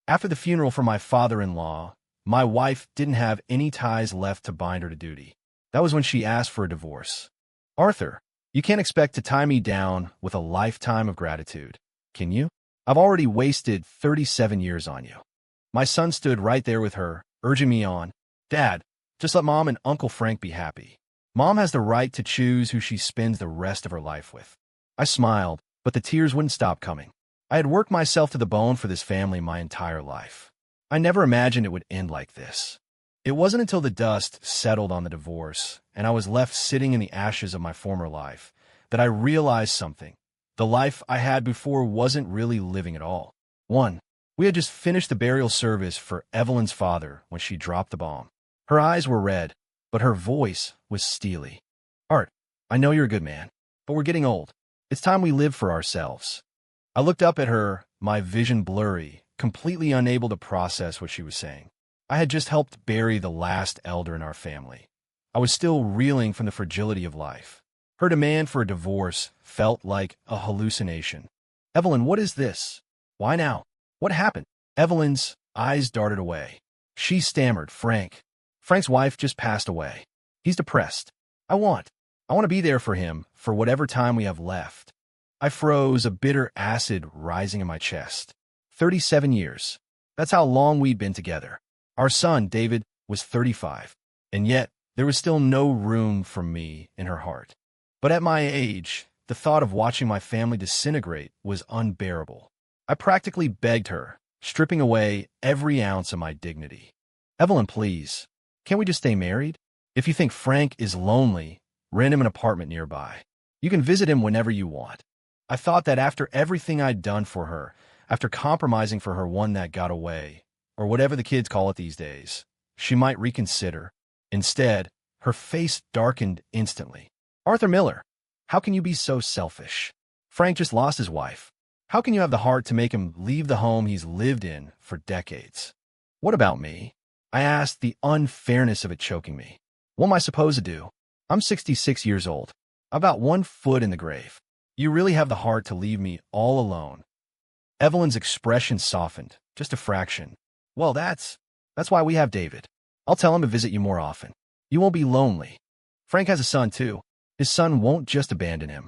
After the funeral for my father-in-law, my wife didn't have any ties left to bind her to duty. That was when she asked for a divorce. Arthur, you can't expect to tie me down with a lifetime of gratitude, can you? I've already wasted 37 years on you. My son stood right there with her, urging me on. Dad, just let Mom and Uncle Frank be happy. Mom has the right to choose who she spends the rest of her life with. I smiled, but the tears wouldn't stop coming. I had worked myself to the bone for this family my entire life. I never imagined it would end like this. It wasn't until the dust settled on the divorce, and I was left sitting in the ashes of my former life, that I realized something. The life I had before wasn't really living at all. 1. We had just finished the burial service for Evelyn's father when she dropped the bomb. Her eyes were red, but her voice was steely. Art, I know you're a good man, but we're getting old. It's time we live for ourselves. I looked up at her, my vision blurry, completely unable to process what she was saying. I had just helped bury the last elder in our family. I was still reeling from the fragility of life. Her demand for a divorce felt like a hallucination. Evelyn, what is this? Why now? What happened? Evelyn's eyes darted away. She stammered, Frank's wife just passed away. He's depressed. I want to be there for him for whatever time we have left. I froze, a bitter acid rising in my chest. 37 years. That's how long we'd been together. Our son, David, was 35, and yet there was still no room for me in her heart. But at my age, the thought of watching my family disintegrate was unbearable. I practically begged her, stripping away every ounce of my dignity. Evelyn, please, can't we just stay married? If you think Frank is lonely, rent him an apartment nearby. You can visit him whenever you want. I thought that after everything I'd done for her, after compromising for her one that got away, or whatever the kids call it these days, she might reconsider. Instead, her face darkened instantly. Arthur Miller, how can you be so selfish? Frank just lost his wife. How can you have the heart to make him leave the home he's lived in for decades? What about me? I asked, the unfairness of it choking me. What am I supposed to do? I'm 66 years old. About 1 foot in the grave. You really have the heart to leave me all alone. Evelyn's expression softened, just a fraction. Well, that's why we have David. I'll tell him to visit you more often. You won't be lonely. Frank has a son, too. His son won't just abandon him.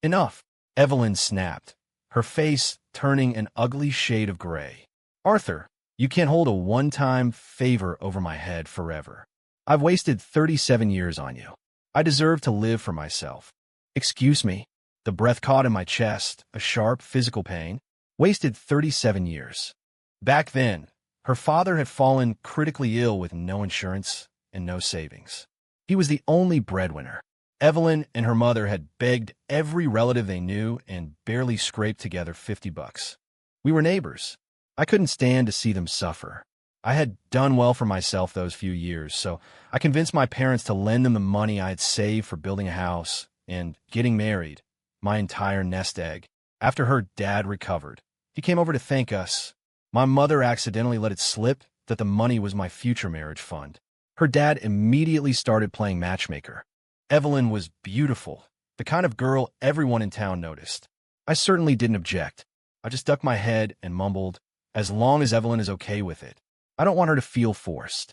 Enough, Evelyn snapped, her face turning an ugly shade of gray. Arthur, you can't hold a one-time favor over my head forever. I've wasted 37 years on you. I deserve to live for myself. Excuse me. The breath caught in my chest, a sharp physical pain. Wasted 37 years. Back then, her father had fallen critically ill with no insurance and no savings. He was the only breadwinner. Evelyn and her mother had begged every relative they knew and barely scraped together $50. We were neighbors. I couldn't stand to see them suffer. I had done well for myself those few years, so I convinced my parents to lend them the money I had saved for building a house and getting married, my entire nest egg. After her dad recovered, he came over to thank us. My mother accidentally let it slip that the money was my future marriage fund. Her dad immediately started playing matchmaker. Evelyn was beautiful, the kind of girl everyone in town noticed. I certainly didn't object. I just ducked my head and mumbled, as long as Evelyn is okay with it. I don't want her to feel forced.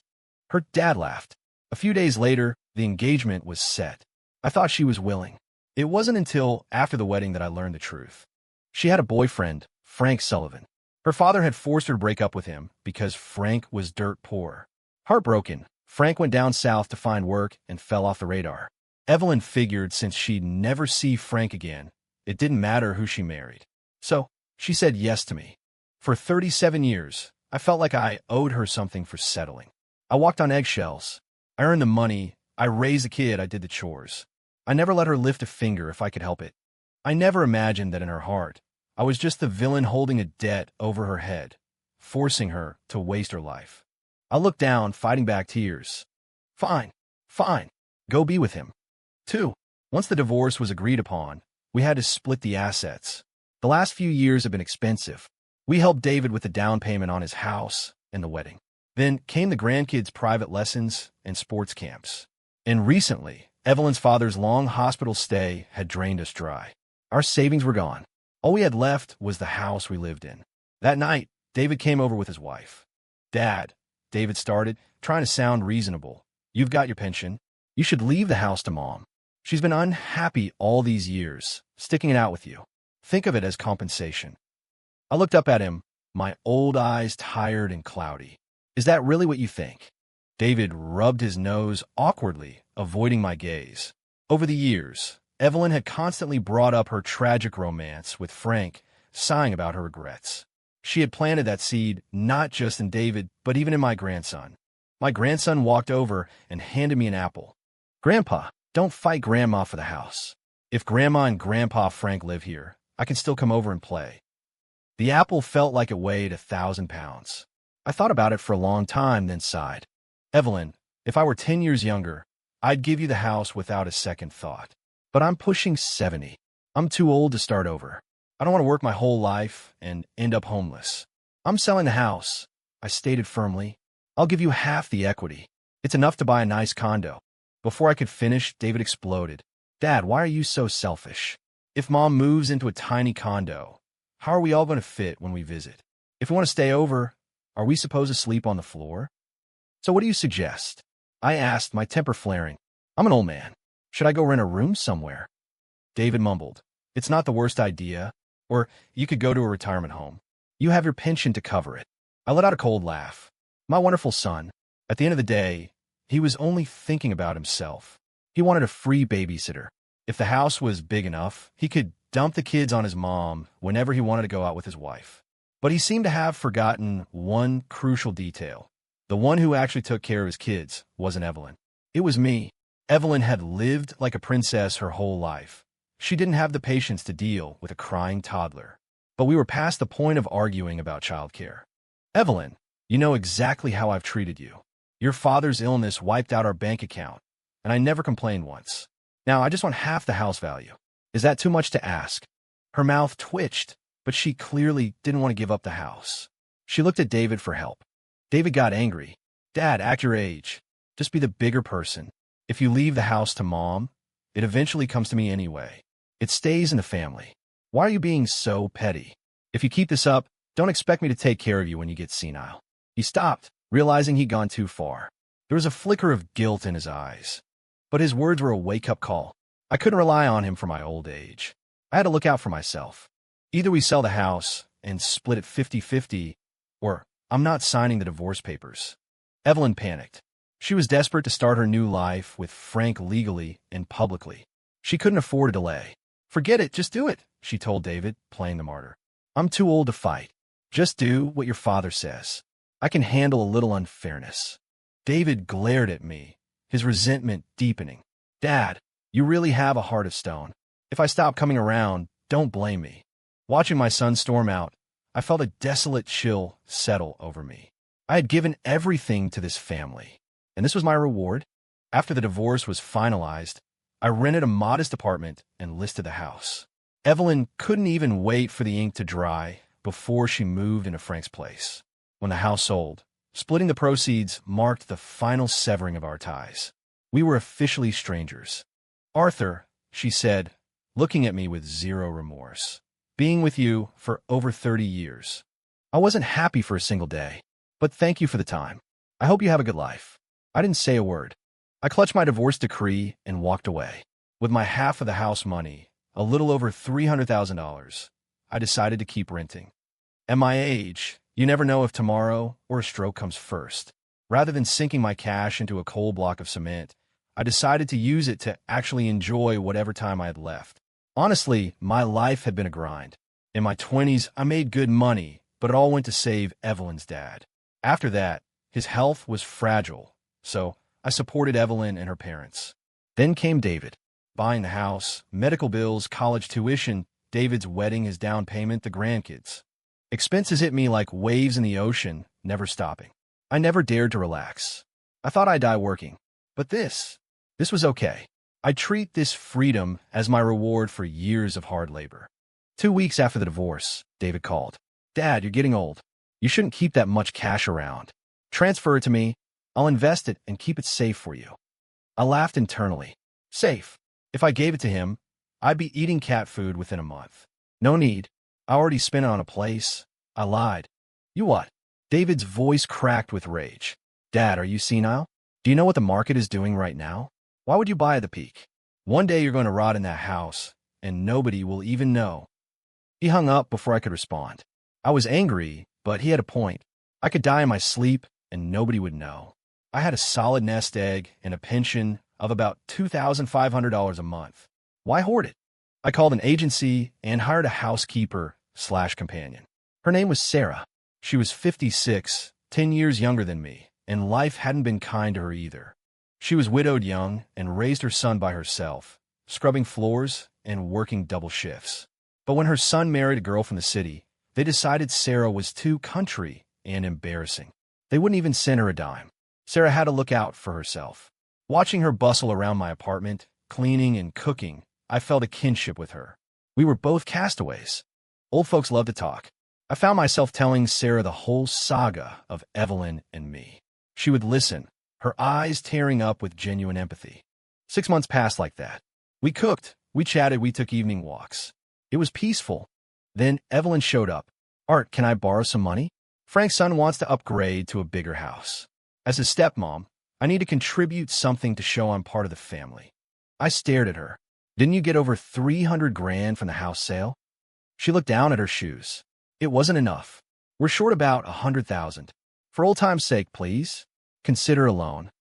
Her dad laughed. A few days later, the engagement was set. I thought she was willing. It wasn't until after the wedding that I learned the truth. She had a boyfriend, Frank Sullivan. Her father had forced her to break up with him because Frank was dirt poor. Heartbroken, Frank went down south to find work and fell off the radar. Evelyn figured since she'd never see Frank again, it didn't matter who she married. So, she said yes to me. For 37 years, I felt like I owed her something for settling. I walked on eggshells. I earned the money. I raised the kid. I did the chores. I never let her lift a finger if I could help it. I never imagined that in her heart, I was just the villain holding a debt over her head, forcing her to waste her life. I looked down, fighting back tears. Fine. Go be with him. 2. Once the divorce was agreed upon, we had to split the assets. The last few years have been expensive. We helped David with the down payment on his house and the wedding. Then came the grandkids' private lessons and sports camps. And recently, Evelyn's father's long hospital stay had drained us dry. Our savings were gone. All we had left was the house we lived in. That night, David came over with his wife. Dad, David started, trying to sound reasonable. You've got your pension. You should leave the house to Mom. She's been unhappy all these years, sticking it out with you. Think of it as compensation. I looked up at him, my old eyes tired and cloudy. Is that really what you think? David rubbed his nose awkwardly, avoiding my gaze. Over the years, Evelyn had constantly brought up her tragic romance with Frank, sighing about her regrets. She had planted that seed not just in David, but even in my grandson. My grandson walked over and handed me an apple. Grandpa, don't fight Grandma for the house. If Grandma and Grandpa Frank live here, I can still come over and play. The apple felt like it weighed 1,000 pounds. I thought about it for a long time, then sighed. Evelyn, if I were 10 years younger, I'd give you the house without a second thought. But I'm pushing 70. I'm too old to start over. I don't want to work my whole life and end up homeless. I'm selling the house, I stated firmly. I'll give you half the equity. It's enough to buy a nice condo. Before I could finish, David exploded. Dad, why are you so selfish? If Mom moves into a tiny condo, how are we all going to fit when we visit? If we want to stay over, are we supposed to sleep on the floor? So what do you suggest? I asked, my temper flaring. I'm an old man. Should I go rent a room somewhere? David mumbled. It's not the worst idea. Or you could go to a retirement home. You have your pension to cover it. I let out a cold laugh. My wonderful son. At the end of the day, he was only thinking about himself. He wanted a free babysitter. If the house was big enough, he could dump the kids on his mom whenever he wanted to go out with his wife. But he seemed to have forgotten one crucial detail. The one who actually took care of his kids wasn't Evelyn. It was me. Evelyn had lived like a princess her whole life. She didn't have the patience to deal with a crying toddler. But we were past the point of arguing about childcare. Evelyn, you know exactly how I've treated you. Your father's illness wiped out our bank account, and I never complained once. Now I just want half the house value. Is that too much to ask? Her mouth twitched, but she clearly didn't want to give up the house. She looked at David for help. David got angry. Dad, act your age. Just be the bigger person. If you leave the house to Mom, it eventually comes to me anyway. It stays in the family. Why are you being so petty? If you keep this up, don't expect me to take care of you when you get senile. He stopped, realizing he'd gone too far. There was a flicker of guilt in his eyes. But his words were a wake-up call. I couldn't rely on him for my old age. I had to look out for myself. Either we sell the house and split it 50-50, or I'm not signing the divorce papers. Evelyn panicked. She was desperate to start her new life with Frank legally and publicly. She couldn't afford a delay. Forget it, just do it, she told David, playing the martyr. I'm too old to fight. Just do what your father says. I can handle a little unfairness. David glared at me, his resentment deepening. Dad, you really have a heart of stone. If I stop coming around, don't blame me. Watching my son storm out, I felt a desolate chill settle over me. I had given everything to this family, and this was my reward. After the divorce was finalized, I rented a modest apartment and listed the house. Evelyn couldn't even wait for the ink to dry before she moved into Frank's place. When the house sold, splitting the proceeds marked the final severing of our ties. We were officially strangers. Arthur, she said, looking at me with zero remorse. Being with you for over 30 years. I wasn't happy for a single day, but thank you for the time. I hope you have a good life. I didn't say a word. I clutched my divorce decree and walked away. With my half of the house money, a little over $300,000, I decided to keep renting. At my age, you never know if tomorrow or a stroke comes first. Rather than sinking my cash into a cold block of cement, I decided to use it to actually enjoy whatever time I had left. Honestly, my life had been a grind. In my 20s, I made good money, but it all went to save Evelyn's dad. After that, his health was fragile, so I supported Evelyn and her parents. Then came David. Buying the house, medical bills, college tuition, David's wedding, his down payment, the grandkids. Expenses hit me like waves in the ocean, never stopping. I never dared to relax. I thought I'd die working. But this was okay. I treat this freedom as my reward for years of hard labor. 2 weeks after the divorce, David called. Dad, you're getting old. You shouldn't keep that much cash around. Transfer it to me. I'll invest it and keep it safe for you. I laughed internally. Safe. If I gave it to him, I'd be eating cat food within a month. No need. I already spent it on a place. I lied. You what? David's voice cracked with rage. Dad, are you senile? Do you know what the market is doing right now? Why would you buy at the peak? One day you're going to rot in that house, and nobody will even know. He hung up before I could respond. I was angry, but he had a point. I could die in my sleep, and nobody would know. I had a solid nest egg and a pension of about $2,500 a month. Why hoard it? I called an agency and hired a housekeeper/companion. Her name was Sarah. She was 56, 10 years younger than me, and life hadn't been kind to her either. She was widowed young and raised her son by herself, scrubbing floors and working double shifts. But when her son married a girl from the city, they decided Sarah was too country and embarrassing. They wouldn't even send her a dime. Sarah had to look out for herself. Watching her bustle around my apartment, cleaning and cooking, I felt a kinship with her. We were both castaways. Old folks love to talk. I found myself telling Sarah the whole saga of Evelyn and me. She would listen, her eyes tearing up with genuine empathy. 6 months passed like that. We cooked, we chatted, we took evening walks. It was peaceful. Then Evelyn showed up. Art, can I borrow some money? Frank's son wants to upgrade to a bigger house. As his stepmom, I need to contribute something to show I'm part of the family. I stared at her. Didn't you get over 300 grand from the house sale? She looked down at her shoes. It wasn't enough. We're short about 100,000. For old time's sake, please. Consider a loan.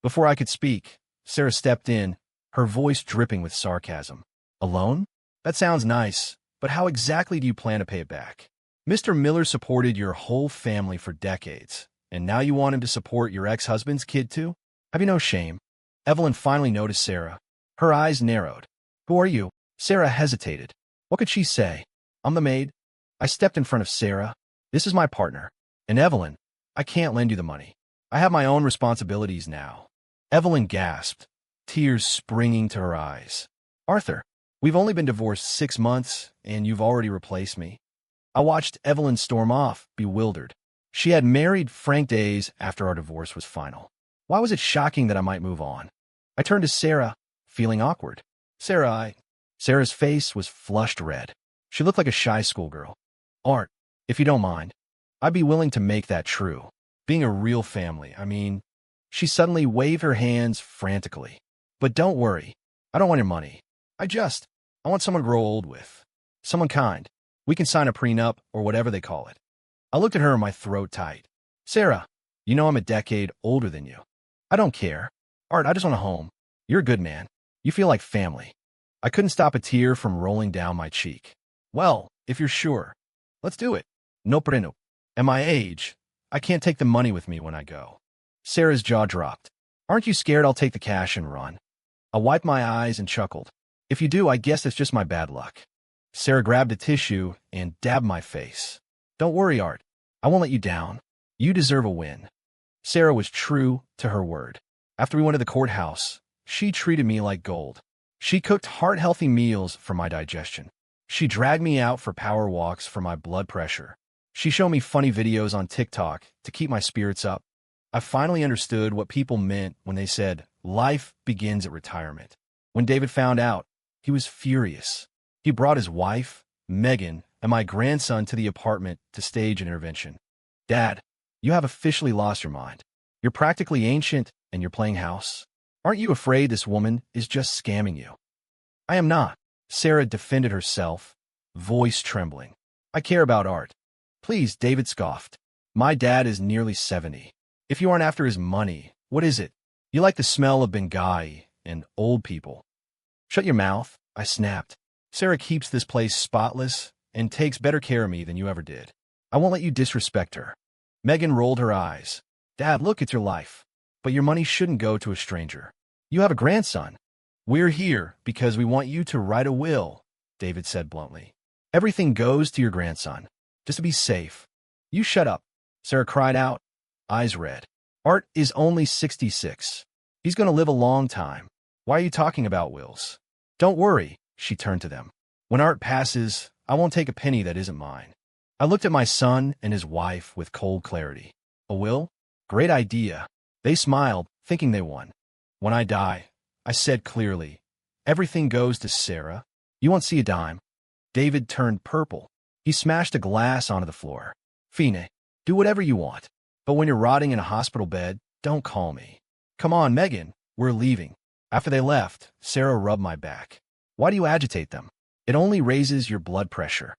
Before I could speak, Sarah stepped in, her voice dripping with sarcasm. A loan? That sounds nice, but how exactly do you plan to pay it back? Mr. Miller supported your whole family for decades, and now you want him to support your ex-husband's kid too? Have you no shame? Evelyn finally noticed Sarah. Her eyes narrowed. Who are you? Sarah hesitated. What could she say? I'm the maid. I stepped in front of Sarah. This is my partner. And Evelyn, I can't lend you the money. I have my own responsibilities now. Evelyn gasped, tears springing to her eyes. Arthur, we've only been divorced 6 months, and you've already replaced me. I watched Evelyn storm off, bewildered. She had married Frank days after our divorce was final. Why was it shocking that I might move on? I turned to Sarah, feeling awkward. Sarah's face was flushed red. She looked like a shy schoolgirl. Art, if you don't mind, I'd be willing to make that true. Being a real family, She suddenly waved her hands frantically. But don't worry, I don't want your money. I want someone to grow old with. Someone kind. We can sign a prenup or whatever they call it. I looked at her, my throat tight. Sarah, you know I'm a decade older than you. I don't care. Art, I just want a home. You're a good man. You feel like family. I couldn't stop a tear from rolling down my cheek. Well, if you're sure, let's do it. No prenup. At my age, I can't take the money with me when I go. Sarah's jaw dropped. Aren't you scared I'll take the cash and run? I wiped my eyes and chuckled. If you do, I guess it's just my bad luck. Sarah grabbed a tissue and dabbed my face. Don't worry, Art. I won't let you down. You deserve a win. Sarah was true to her word. After we went to the courthouse, she treated me like gold. She cooked heart-healthy meals for my digestion. She dragged me out for power walks for my blood pressure. She showed me funny videos on TikTok to keep my spirits up. I finally understood what people meant when they said, life begins at retirement. When David found out, he was furious. He brought his wife, Megan, and my grandson to the apartment to stage an intervention. Dad, you have officially lost your mind. You're practically ancient, and you're playing house. Aren't you afraid this woman is just scamming you? I am not. Sarah defended herself, voice trembling. I care about Art. Please, David scoffed. My dad is nearly 70. If you aren't after his money, what is it? You like the smell of Benghazi and old people. Shut your mouth, I snapped. Sarah keeps this place spotless and takes better care of me than you ever did. I won't let you disrespect her. Megan rolled her eyes. Dad, look, it's your life. But your money shouldn't go to a stranger. You have a grandson. We're here because we want you to write a will, David said bluntly. Everything goes to your grandson, just to be safe. You shut up, Sarah cried out, eyes red. Art is only 66. He's going to live a long time. Why are you talking about wills? Don't worry, she turned to them. When Art passes, I won't take a penny that isn't mine. I looked at my son and his wife with cold clarity. A will? Great idea. They smiled, thinking they won. When I die, I said clearly, everything goes to Sarah. You won't see a dime. David turned purple. He smashed a glass onto the floor. Fine. Do whatever you want. But when you're rotting in a hospital bed, don't call me. Come on, Megan, we're leaving. After they left, Sarah rubbed my back. Why do you agitate them? It only raises your blood pressure.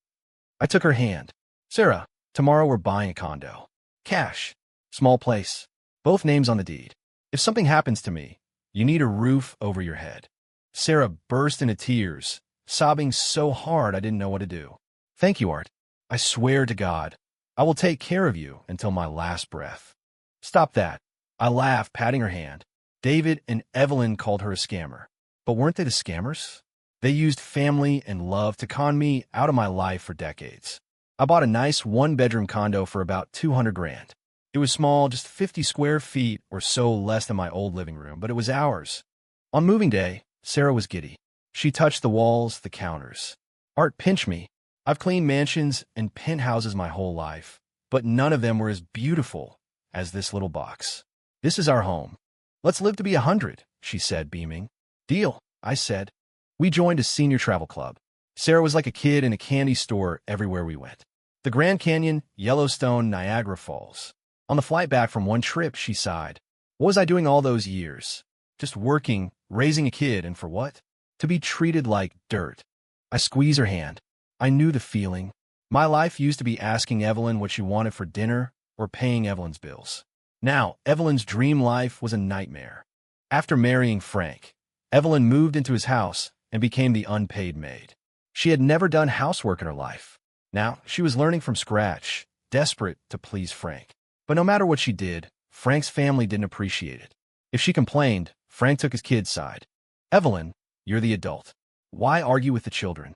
I took her hand. Sarah, tomorrow we're buying a condo. Cash. Small place. Both names on the deed. If something happens to me, you need a roof over your head. Sarah burst into tears, sobbing so hard I didn't know what to do. Thank you, Art. I swear to God, I will take care of you until my last breath. Stop that. I laughed, patting her hand. David and Evelyn called her a scammer. But weren't they the scammers? They used family and love to con me out of my life for decades. I bought a nice one-bedroom condo for about 200 grand. It was small, just 50 square feet or so less than my old living room, but it was ours. On moving day, Sarah was giddy. She touched the walls, the counters. Art, pinch me. I've cleaned mansions and penthouses my whole life, but none of them were as beautiful as this little box. This is our home. Let's live to be 100, she said, beaming. Deal, I said. We joined a senior travel club. Sarah was like a kid in a candy store everywhere we went. The Grand Canyon, Yellowstone, Niagara Falls. On the flight back from one trip, she sighed. What was I doing all those years? Just working, raising a kid, and for what? To be treated like dirt. I squeezed her hand. I knew the feeling. My life used to be asking Evelyn what she wanted for dinner or paying Evelyn's bills. Now, Evelyn's dream life was a nightmare. After marrying Frank, Evelyn moved into his house and became the unpaid maid. She had never done housework in her life. Now, she was learning from scratch, desperate to please Frank. But no matter what she did, Frank's family didn't appreciate it. If she complained, Frank took his kid's side. Evelyn, you're the adult. Why argue with the children?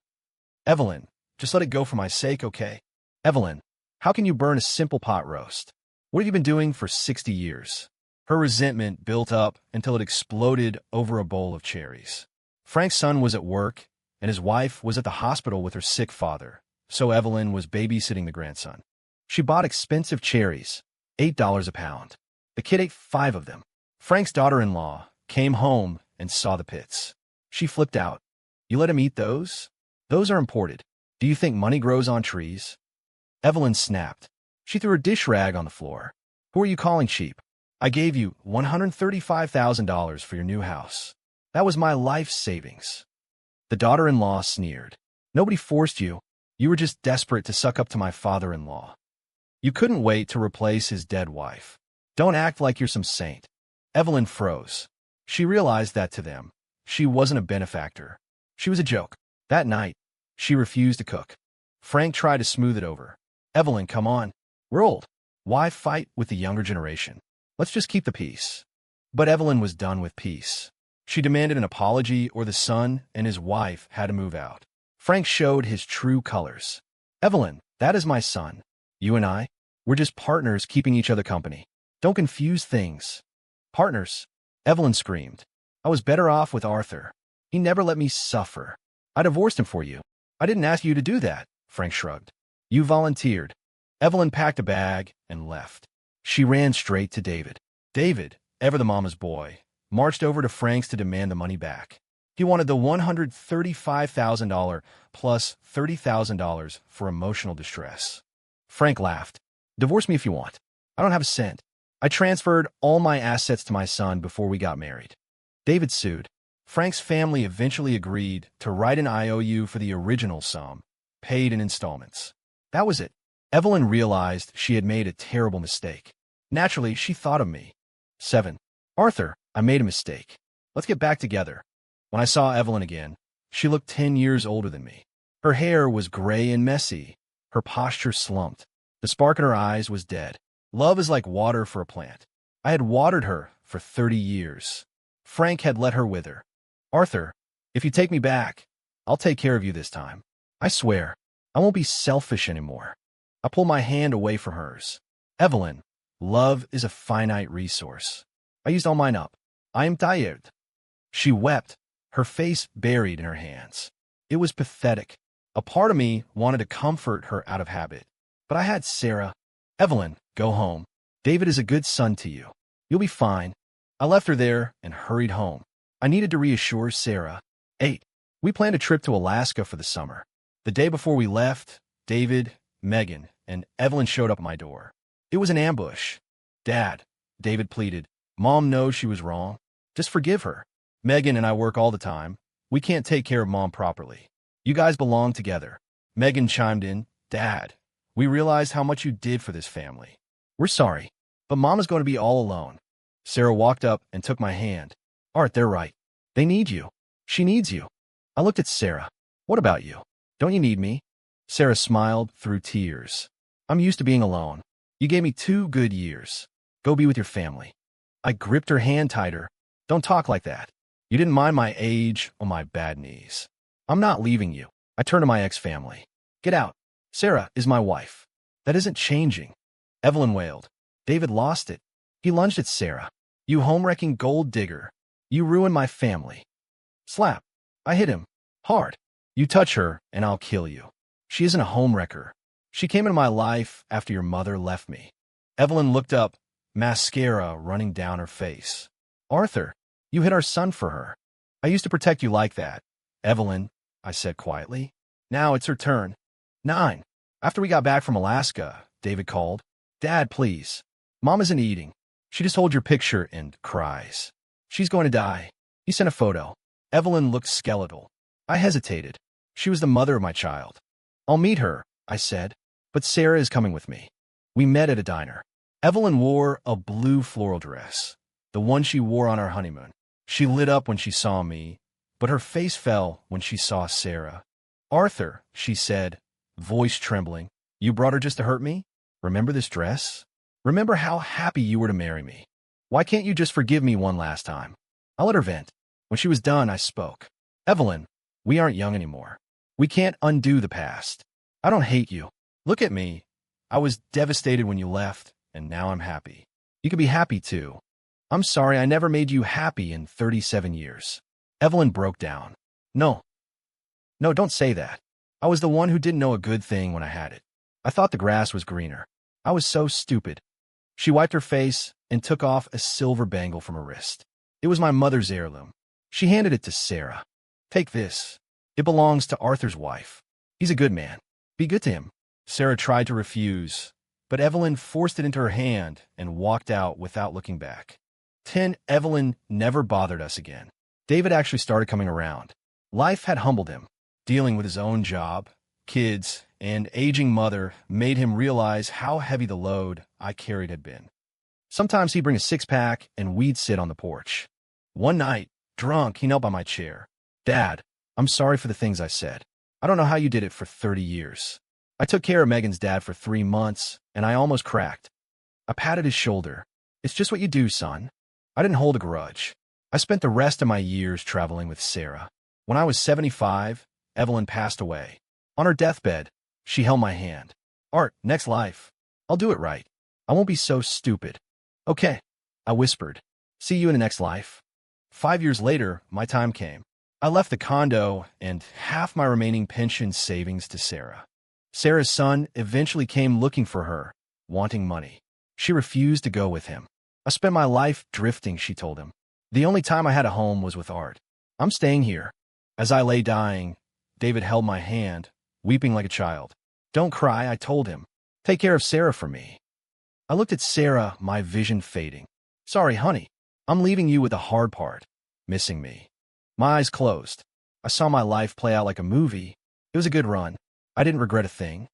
Evelyn, just let it go for my sake, okay? Evelyn, how can you burn a simple pot roast? What have you been doing for 60 years? Her resentment built up until it exploded over a bowl of cherries. Frank's son was at work, and his wife was at the hospital with her sick father, so Evelyn was babysitting the grandson. She bought expensive cherries, $8 a pound. The kid ate 5 of them. Frank's daughter-in-law came home and saw the pits. She flipped out. You let him eat those? Those are imported. Do you think money grows on trees? Evelyn snapped. She threw her dish rag on the floor. Who are you calling cheap? I gave you $135,000 for your new house. That was my life savings. The daughter-in-law sneered. Nobody forced you. You were just desperate to suck up to my father-in-law. You couldn't wait to replace his dead wife. Don't act like you're some saint. Evelyn froze. She realized that to them, she wasn't a benefactor. She was a joke. That night, she refused to cook. Frank tried to smooth it over. Evelyn, come on. We're old. Why fight with the younger generation? Let's just keep the peace. But Evelyn was done with peace. She demanded an apology or the son and his wife had to move out. Frank showed his true colors. Evelyn, that is my son. You and I, we're just partners keeping each other company. Don't confuse things. Partners? Evelyn screamed. I was better off with Arthur. He never let me suffer. I divorced him for you. I didn't ask you to do that, Frank shrugged. You volunteered. Evelyn packed a bag and left. She ran straight to David. David, ever the mama's boy, marched over to Frank's to demand the money back. He wanted the $135,000 plus $30,000 for emotional distress. Frank laughed. Divorce me if you want. I don't have a cent. I transferred all my assets to my son before we got married. David sued. Frank's family eventually agreed to write an IOU for the original sum, paid in installments. That was it. Evelyn realized she had made a terrible mistake. Naturally, she thought of me. 7. Arthur, I made a mistake. Let's get back together. When I saw Evelyn again, she looked 10 years older than me. Her hair was gray and messy. Her posture slumped. The spark in her eyes was dead. Love is like water for a plant. I had watered her for 30 years. Frank had let her wither. Arthur, if you take me back, I'll take care of you this time. I swear, I won't be selfish anymore. I pulled my hand away from hers. Evelyn, love is a finite resource. I used all mine up. I am tired. She wept, her face buried in her hands. It was pathetic. A part of me wanted to comfort her out of habit. But I had Sarah. Evelyn, go home. David is a good son to you. You'll be fine. I left her there and hurried home. I needed to reassure Sarah. 8. We planned a trip to Alaska for the summer. The day before we left, David, Megan, and Evelyn showed up at my door. It was an ambush. Dad, David pleaded. Mom knows she was wrong. Just forgive her. Megan and I work all the time. We can't take care of Mom properly. You guys belong together. Megan chimed in. Dad, we realized how much you did for this family. We're sorry, but Mom is going to be all alone. Sarah walked up and took my hand. Art, they're right. They need you. She needs you. I looked at Sarah. What about you? Don't you need me? Sarah smiled through tears. I'm used to being alone. You gave me 2 good years. Go be with your family. I gripped her hand tighter. Don't talk like that. You didn't mind my age or my bad knees. I'm not leaving you. I turned to my ex-family. Get out. Sarah is my wife. That isn't changing. Evelyn wailed. David lost it. He lunged at Sarah. You home-wrecking gold digger. You ruined my family. Slap. I hit him. Hard. You touch her, and I'll kill you. She isn't a home-wrecker. She came into my life after your mother left me. Evelyn looked up, mascara running down her face. Arthur, you hit our son for her. I used to protect you like that. Evelyn, I said quietly. Now it's her turn. 9. After we got back from Alaska, David called. Dad, please. Mom isn't eating. She just holds your picture and cries. She's going to die. He sent a photo. Evelyn looked skeletal. I hesitated. She was the mother of my child. I'll meet her, I said, but Sarah is coming with me. We met at a diner. Evelyn wore a blue floral dress, the one she wore on our honeymoon. She lit up when she saw me, but her face fell when she saw Sarah. Arthur, she said, voice trembling, you brought her just to hurt me? Remember this dress? Remember how happy you were to marry me? Why can't you just forgive me one last time? I let her vent. When she was done, I spoke. Evelyn, we aren't young anymore. We can't undo the past. I don't hate you. Look at me. I was devastated when you left, and now I'm happy. You can be happy too. I'm sorry I never made you happy in 37 years. Evelyn broke down. No, don't say that. I was the one who didn't know a good thing when I had it. I thought the grass was greener. I was so stupid. She wiped her face and took off a silver bangle from her wrist. It was my mother's heirloom. She handed it to Sarah. Take this. It belongs to Arthur's wife. He's a good man. Be good to him. Sarah tried to refuse, but Evelyn forced it into her hand and walked out without looking back. 10. Evelyn never bothered us again. David actually started coming around. Life had humbled him. Dealing with his own job, kids, and aging mother made him realize how heavy the load I carried had been. Sometimes he'd bring a six-pack and we'd sit on the porch. One night, drunk, he knelt by my chair. Dad, I'm sorry for the things I said. I don't know how you did it for 30 years. I took care of Megan's dad for 3 months, and I almost cracked. I patted his shoulder. It's just what you do, son. I didn't hold a grudge. I spent the rest of my years traveling with Sarah. When I was 75, Evelyn passed away. On her deathbed, she held my hand. Art, next life. I'll do it right. I won't be so stupid. Okay, I whispered. See you in the next life. 5 years later, my time came. I left the condo and half my remaining pension savings to Sarah. Sarah's son eventually came looking for her, wanting money. She refused to go with him. I spent my life drifting, she told him. The only time I had a home was with Art. I'm staying here. As I lay dying, David held my hand, weeping like a child. Don't cry, I told him. Take care of Sarah for me. I looked at Sarah, my vision fading. Sorry, honey. I'm leaving you with the hard part, missing me. My eyes closed. I saw my life play out like a movie. It was a good run. I didn't regret a thing.